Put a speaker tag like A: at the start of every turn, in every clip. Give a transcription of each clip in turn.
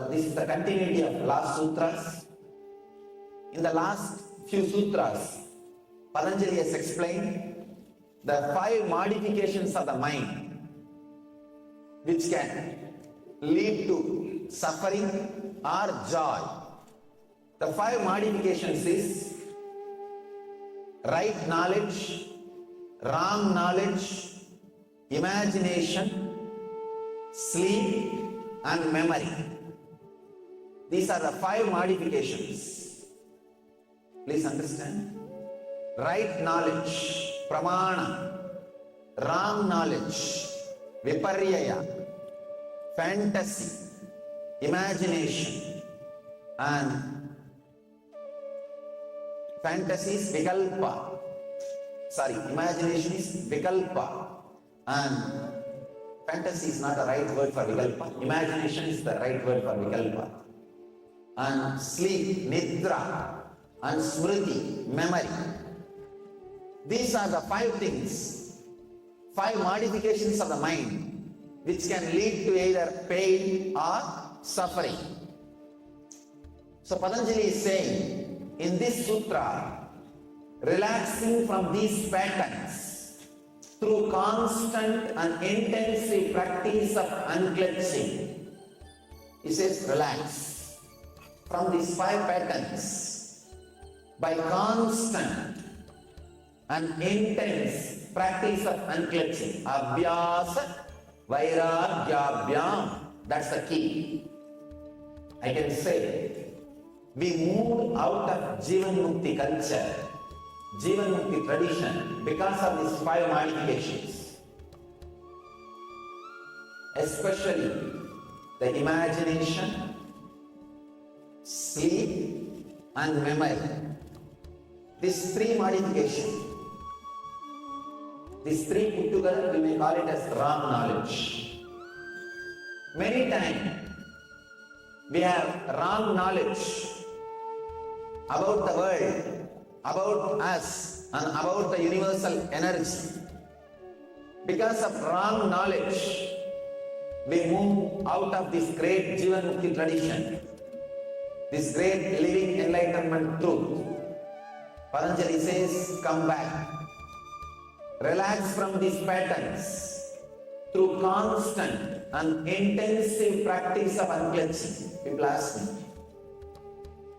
A: This is the continuity of last sutras. In the last few sutras, Patanjali has explained the 5 modifications of the mind which can lead to suffering or joy. The 5 modifications is right knowledge, wrong knowledge, imagination, sleep and memory. These are the 5 modifications. Please understand. Right knowledge, pramana. Wrong knowledge, viparyaya. Fantasy, imagination, and fantasy is vikalpa. Imagination is vikalpa, and fantasy is not the right word for vikalpa. Imagination is the right word for vikalpa. And sleep, nidra, and smriti, memory. These are the 5 things, 5 modifications of the mind which can lead to either pain or suffering. So Patanjali is saying in this sutra, relaxing from these patterns through constant and intensive practice of unclutching. He says relax from these 5 patterns by constant and intense practice of unclutching. Abhyasa Vairagyabhyam, that's the key. I can say, we moved out of Jivan Mukti culture, Jivan Mukti tradition because of these 5 modifications. Especially the imagination, sleep and memory. These 3 modifications. These 3 put together, we may call it as wrong knowledge. Many times, we have wrong knowledge about the world, about us, and about the universal energy. Because of wrong knowledge, we move out of this great Jivan Mukti tradition, this great living enlightenment truth. Patanjali says, come back. Relax from these patterns through constant and intensive practice of unclutching. People ask me,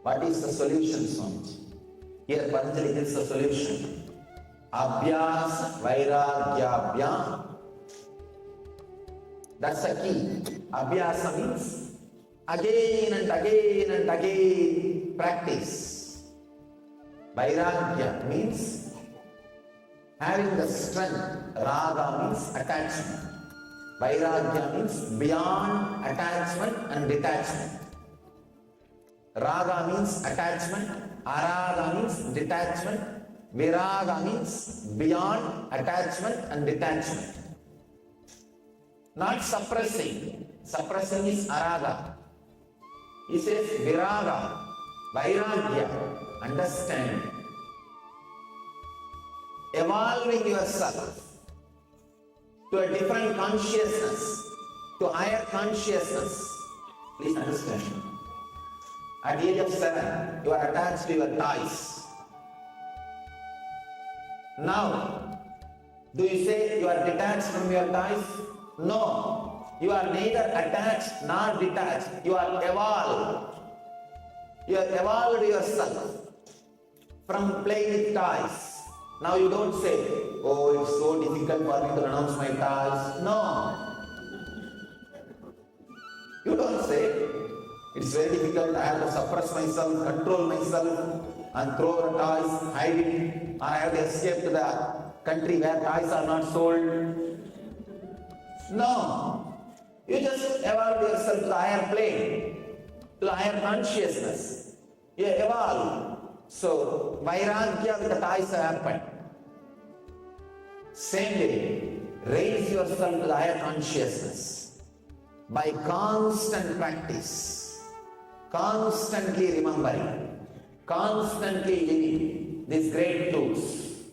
A: what is the solution, Swamiji? Here Patanjali gives the solution. Abhyasa vairagyabhyam. That's the key. Abhyasa means again and again and again practice. Vairagya means having the strength. Raga means attachment. Vairagya means beyond attachment and detachment. Raga means attachment. Araga means detachment. Viraga means beyond attachment and detachment. Not suppressing. Suppressing is araga. He says viraga, vairagya, understand. Evolving yourself to a different consciousness, to higher consciousness. Please understand. At the age of 7, you are attached to your toys. Now, do you say you are detached from your toys? No. You are neither attached nor detached. You are evolved. You have evolved yourself from playing with toys. Now you don't say, oh, it's so difficult for me to renounce my toys. No. You don't say, it's very difficult, I have to suppress myself, control myself, and throw the toys, hide it, or I have to escape to the country where toys are not sold. No. You just evolve yourself to the higher plane, to the higher consciousness. You evolve. So, vairagya with the toys happen. Same way, raise yourself to the higher consciousness by constant practice, constantly remembering, constantly living these great truths,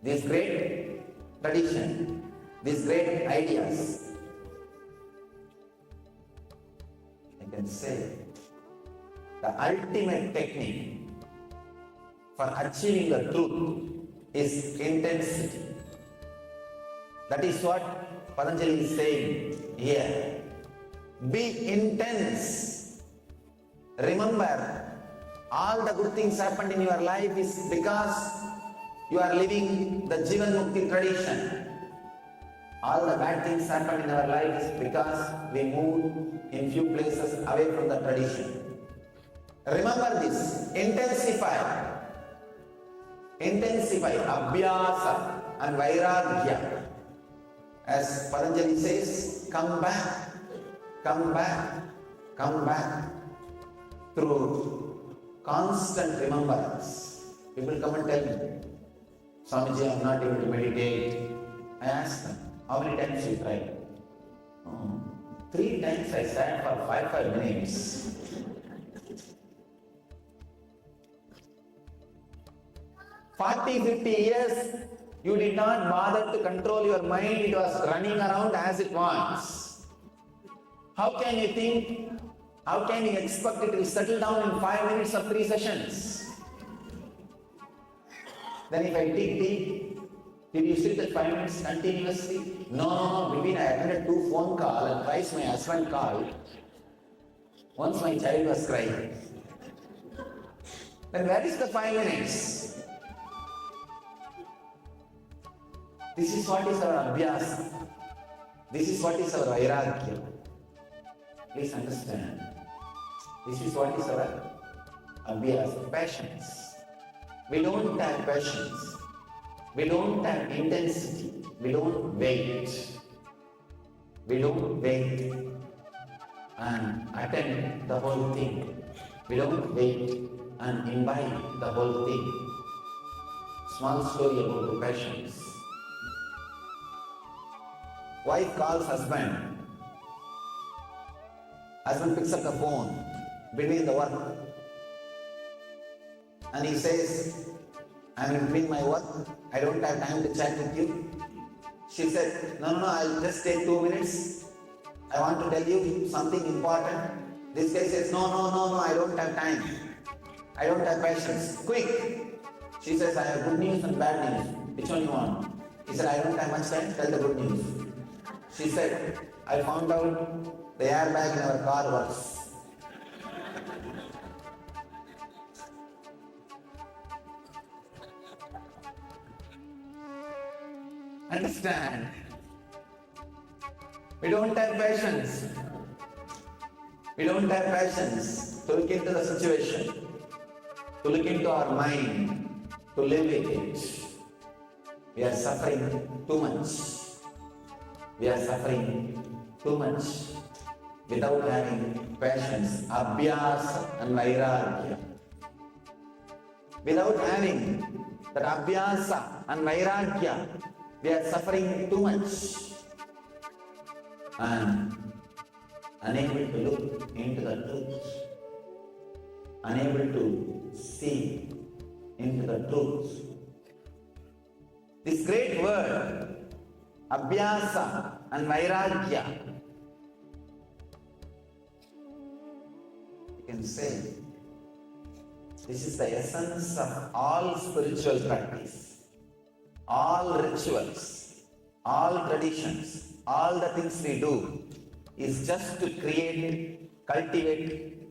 A: this great tradition, these great ideas. you can say, the ultimate technique for achieving the truth is intensity. That is what Patanjali is saying here. Be intense. Remember, all the good things happened in your life is because you are living the Jivan Mukti tradition. All the bad things happen in our life is because we moved in few places away from the tradition. Remember this. Intensify. Intensify abhyasa and vairagya. As Patanjali says, come back, come back, come back through constant remembrance. People come and tell me, Swamiji, I am not able to meditate. I ask them, how many times you tried? 3 times I sat for 5 minutes. 40-50 years, you did not bother to control your mind. It was running around as it wants. How can you think? How can you expect it to settle down in 5 minutes or 3 sessions? Then if I dig deep, did you sit at 5 minutes continuously? No. Between I attended 2 phone calls and twice my husband called. Once my child was crying. Then where is the 5 minutes? This is what is our abhyasa. This is what is our vairagya. Please understand. This is what is our abhyasa, passions. We don't have passions. We don't have intensity. We don't wait. We don't wait and attend the whole thing. We don't wait and imbibe the whole thing. Small story about the passions. Wife calls husband. Husband picks up the phone between the work and he says, I am in between my work, I don't have time to chat with you. She said, no, I'll just take 2 minutes. I want to tell you something important. This guy says, no, I don't have time. I don't have patience. Quick. She says, I have good news and bad news. Which one you want? He said, I don't have much time. Tell the good news. She said, I found out the airbag in our car works. Understand? We don't have patience. We don't have patience to look into the situation, to look into our mind, to live with it. We are suffering too much. We are suffering too much without having patience, abhyasa and vairagya. Without having that abhyasa and vairagya, we are suffering too much and unable to look into the truth, unable to see into the truth. This great word, abhyasa and vairagya, you can say, this is the essence of all spiritual practice. All rituals, all traditions, all the things we do is just to cultivate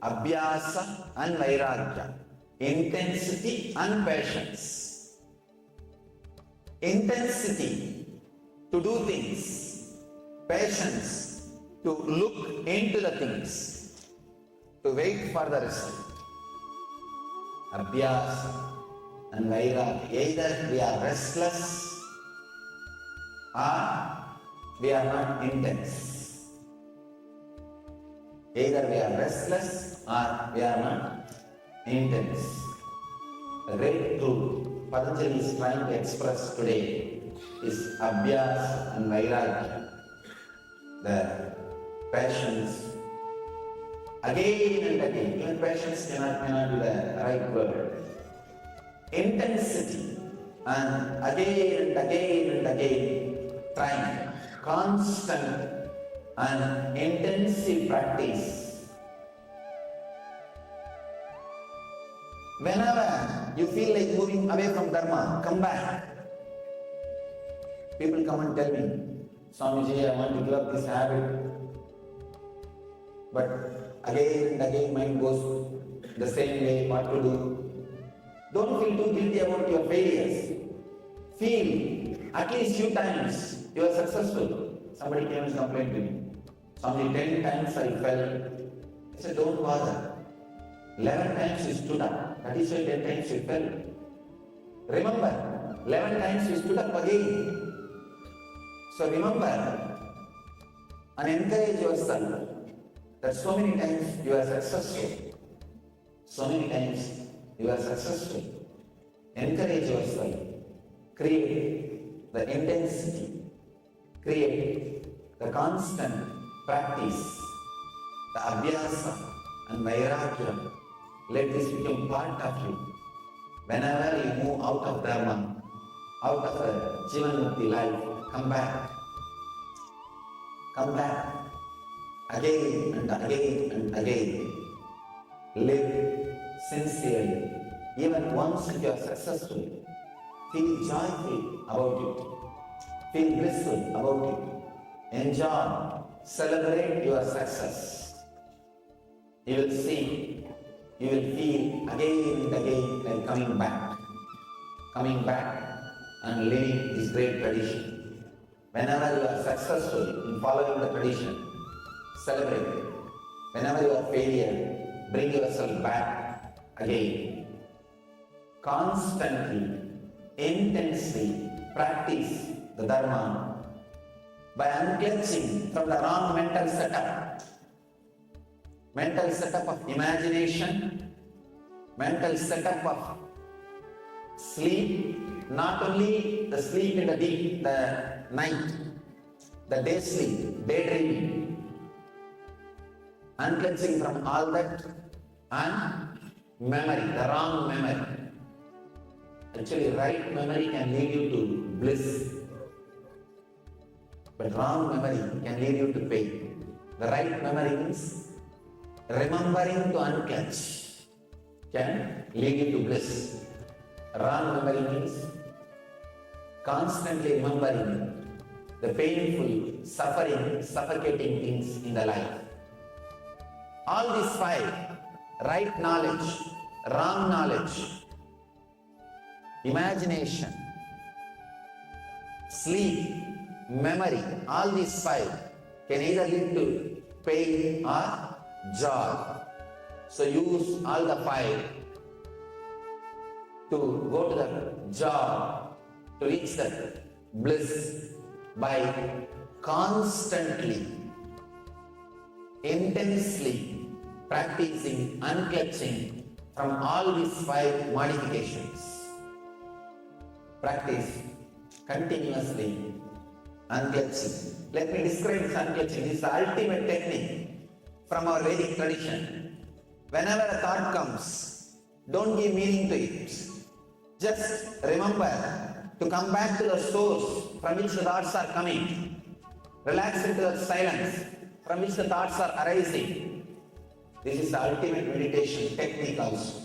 A: abhyasa and vairagya, intensity and patience. Intensity to do things, patience to look into the things, to wait for the result. Abhyasa and vairagya, either we are restless or we are not intense. Either we are restless or we are not intense. The great truth Patanjali is trying to express today is abhyasa and vairagya, the passions. Again and again, even passions cannot be the right word. Intensity and again and again and again trying, constant and intensive practice Whenever you feel like moving away from Dharma, come back. People come and tell me, Swamiji, I want to give up this habit. But again and again mind goes the same way, what to do. Don't feel too guilty about your failures. Feel at least few times you are successful. Somebody came and complained to me. Swamiji, 10 times I fell. I said, don't bother. 11 times you stood up. That is why 10 times you fell. Remember, 11 times you stood up again. So remember and encourage yourself that so many times you are successful. So many times you are successful. Encourage yourself. Create the intensity. Create the constant practice, the abhyasa and vairagya. Let this become part of you. Whenever you move out of Dharma, out of the Jivan Mukti life, come back. Come back. Again and again and again. Live sincerely. Even once you are successful, feel joyful about it. Feel blissful about it. Enjoy. Celebrate your success. You will see, you will feel again and again like coming back and living this great tradition. Whenever you are successful in following the tradition, celebrate it. Whenever you are failure, bring yourself back again. Constantly, intensely practice the Dharma by unclutching from the wrong mental setup. Mental setup of imagination, mental setup of sleep, not only the sleep in the night, the day sleep, daydreaming, unclutching from all that, and memory, the wrong memory. Actually, right memory can lead you to bliss, but wrong memory can lead you to pain. The right memory means remembering to unclutch can lead you to bliss. Wrong memory means constantly remembering the painful, suffering, suffocating things in the life. All these five, right knowledge, wrong knowledge, imagination, sleep, memory, all these five can either lead to pain or joy. So use all the five to go to the joy, to reach the bliss by constantly, intensely practicing unclutching from all these five modifications. Practice continuously unclutching. Let me describe this unclutching. This is the ultimate technique from our Vedic tradition. Whenever a thought comes, don't give meaning to it. Just remember to come back to the source from which the thoughts are coming. Relax into the silence from which the thoughts are arising. This is the ultimate meditation technique also.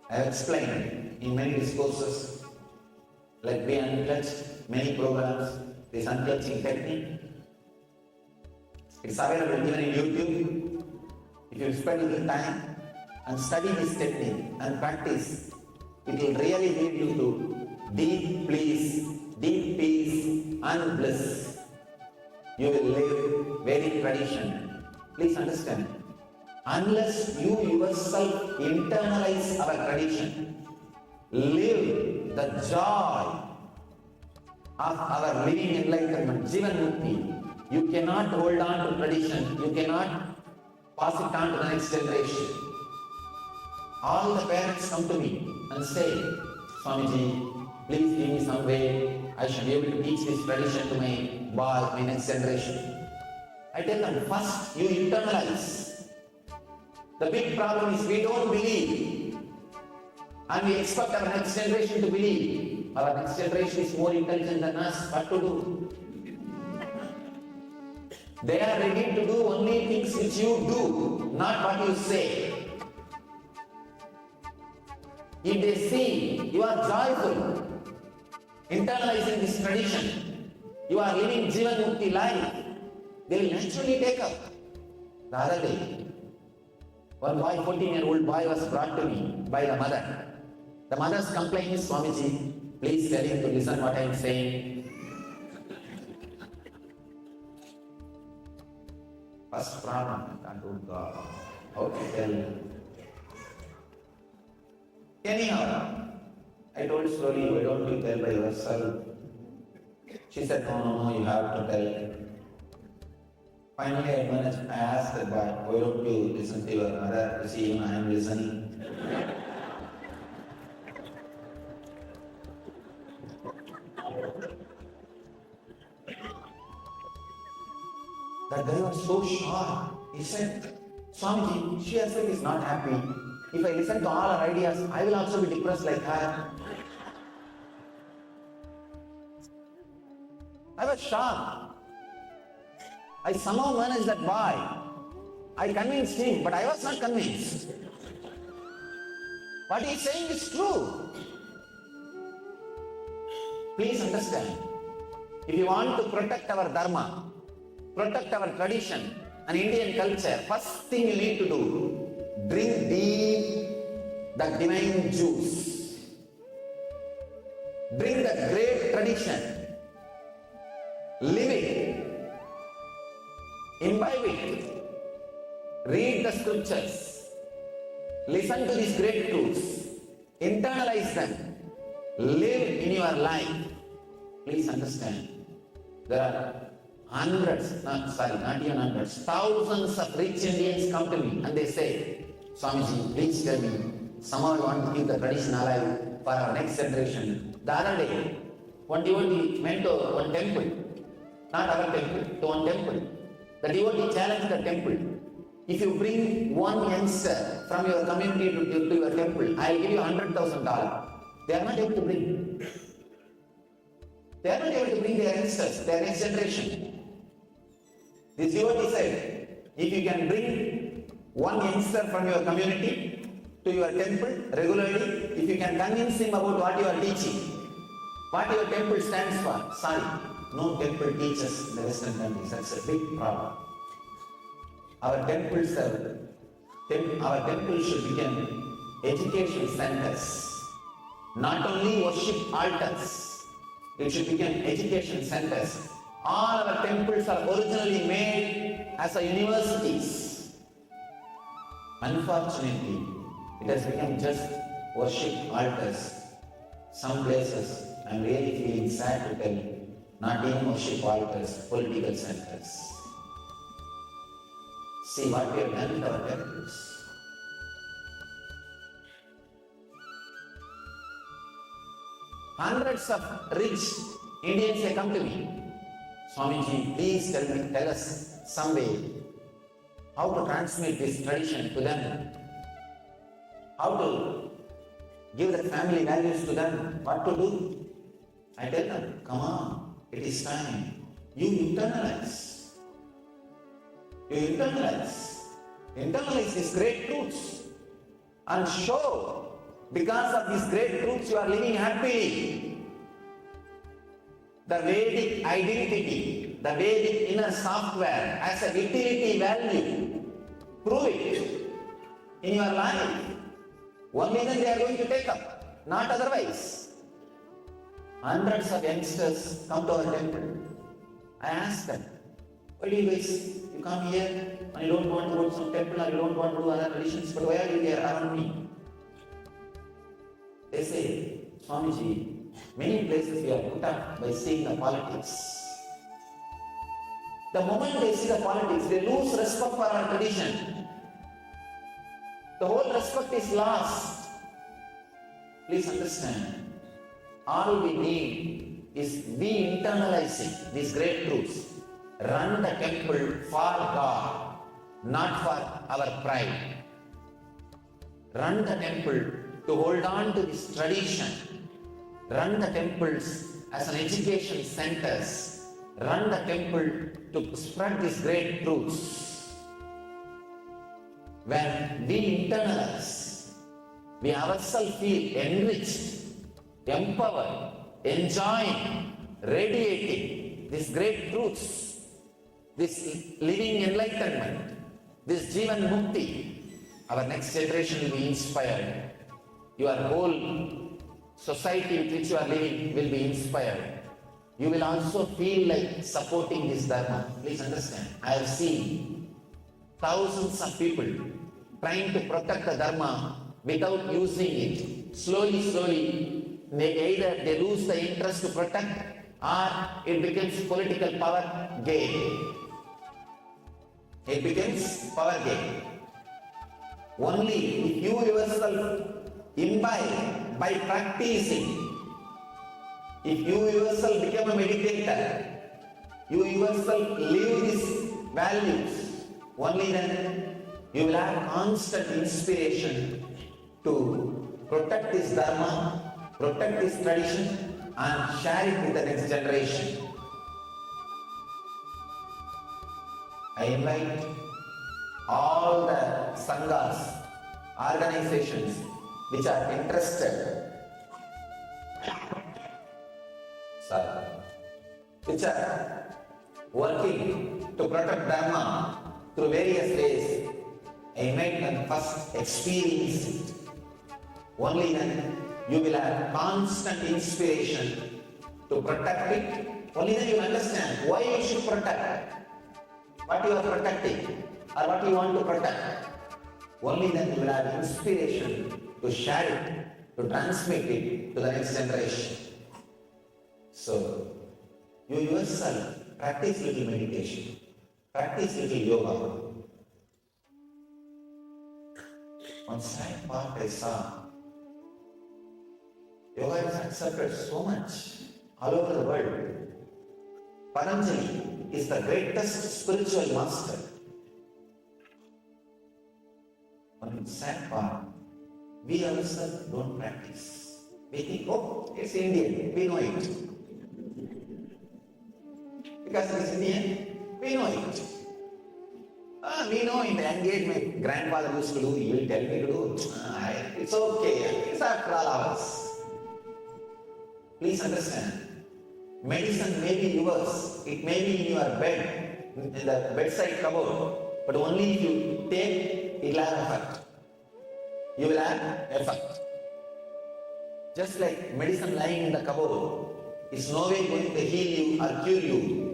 A: I have explained in many discourses, like we unclutched, many programs, this unclutching technique. It's available even in YouTube. If you spend a little time and study this technique and practice, it will really lead you to deep peace and bliss. You will live Vedic tradition. Please understand, unless you yourself internalize our tradition, live the joy of our living enlightenment, Jivan Mukti, you cannot hold on to tradition, you cannot pass it on to the next generation. All the parents come to me and say, Swamiji, please give me some way, I should be able to teach this tradition to my boy, my next generation. I tell them, first you internalize. The big problem is we don't believe and we expect our next generation to believe. Our next generation is more intelligent than us. What to do? They are ready to do only things which you do, not what you say. If they see you are joyful, internalizing this tradition, you are living Jivan Mukti life, they will naturally take up. The other day, one boy, 14-year-old boy, was brought to me by the mother. The mother's complaint is, Swamiji, please tell him to listen what I am saying. First problem, can't do God. How to tell? Anyhow, I told slowly, why don't you tell by yourself? She said, no, you have to tell. Finally, I asked the boy, why don't you listen to your mother? You see, even I am listening. That guy was so shocked. He said, Swamiji, she herself is not happy. If I listen to all her ideas, I will also be depressed like her. I was shocked. I somehow managed that boy. I convinced him, but I was not convinced. What he is saying is true. Please understand, if you want to protect our dharma, protect our tradition and Indian culture, first thing you need to do, drink deep the divine juice. Drink the great tradition. Live it. Imbibe it. Read the scriptures. Listen to these great truths. Internalize them. Live in your life. Please understand. There are not even hundreds, thousands of rich Indians come to me and they say, Swamiji, please tell me, somehow I want to keep the tradition alive for our next generation. The other day, one devotee went to one temple, not our temple, to one temple. The devotee challenged the temple. If you bring one youngster from your community to your temple, I will give you $100,000. They are not able to bring. They are not able to bring their youngsters, their next generation. This devotee said, if you can bring one youngster from your community to your temple regularly, if you can convince him about what you are teaching, what your temple stands for, sorry, no temple teaches in the Western countries. That's a big problem. Our temples should become education centers, not only worship altars. It should become education centers. All our temples are originally made as a universities. Unfortunately, it has become just worship altars. Some places, I am really feeling sad to tell, not even worship altars, political centers. See what we have done with our temples. Hundreds of rich Indians have come to me. Swamiji, please tell us some way how to transmit this tradition to them, how to give the family values to them, what to do. I tell them, come on, it is time. You internalize. Internalize these great truths and show because of these great truths you are living happily. The Vedic identity, the Vedic inner software as a utility value. Prove it in your life. Only then they are going to take up, not otherwise. Hundreds of youngsters come to our temple. I ask them, why do you guys, you come here and you don't want to go to some temple or you don't want to do other traditions, but why are you here around me? They say, Swamiji, many places we are put up by seeing the politics. The moment they see the politics, they lose respect for our tradition. The whole respect is lost. Please understand, all we need is we internalizing these great truths. Run the temple for God, not for our pride. Run the temple to hold on to this tradition. Run the temples as an education centers. Run the temple to spread these great truths. When we internalize, we ourselves feel enriched, empowered, enjoying, radiating these great truths, this living enlightenment, this Jivan Mukti, our next generation will be inspired. Your whole society with which you are living will be inspired. You will also feel like supporting this Dharma. Please understand, I have seen thousands of people trying to protect the Dharma without using it. Slowly, they lose the interest to protect, or it becomes political power gain. It becomes power gain. Only if you yourself imbibe by practicing, if you yourself become a meditator, you yourself live these values, only then you will have constant inspiration to protect this Dharma, protect this tradition, and share it with the next generation. I invite all the sanghas, organizations which are interested, which are working to protect Dharma through various ways. I invite them first experience it. Only then you will have constant inspiration to protect it. Only then you understand why you should protect, what you are protecting, or what you want to protect. Only then you will have inspiration to share it, to transmit it to the next generation. So, you yourself practice little meditation, practice little yoga. On sad part I saw, yoga is accepted so much all over the world. Patanjali is the greatest spiritual master. On sad part, we ourselves don't practice. We think, oh, it's Indian, we know it. Because it's Indian, we know it. We know in the young age my grandfather used to do, he will tell me to do. It's okay, it's after all ours. Please understand, medicine may be yours, it may be in your bed, in the bedside cupboard, but only if you take, it will have effect. You will have effect. Just like medicine lying in the cupboard is no way going to heal you or cure you.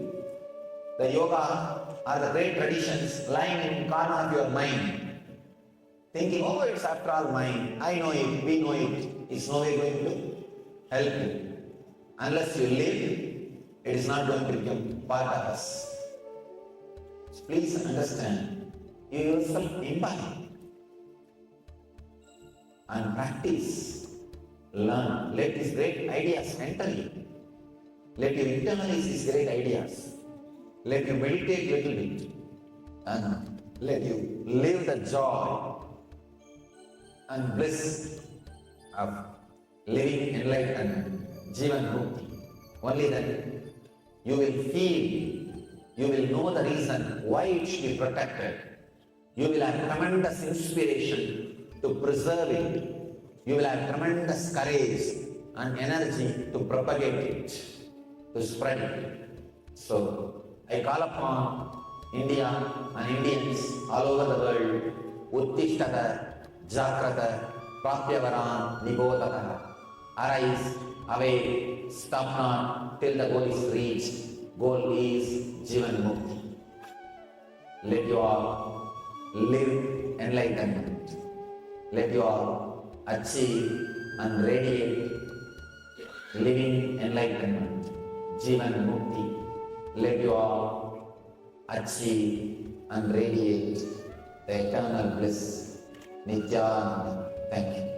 A: The yoga or the great traditions lying in corner of your mind, thinking, oh, it's after all mine, I know it, we know it, is no way going to help you. Unless you live, it is not going to become part of us. So please understand, you yourself imbibe and practice, learn, let these great ideas enter you. Let you internalize these great ideas. Let you meditate little bit and let you live the joy and bliss of living enlightenment, Jivan Mukti. Only then you will feel, you will know the reason why it should be protected. You will have tremendous inspiration to preserve it. You will have tremendous courage and energy to propagate it, to spread it. So, I call upon India and Indians all over the world, Uttishtata, Jagrata, Prapyavaran, Nibodhata. Arise, awake, stop not till the goal is reached. Goal is Jivan Mukti. Let you all live enlightenment. Let you all achieve and radiate living enlightenment, Jivan Mukti. Let you all achieve and radiate the eternal bliss, Nithyananda. Thank you.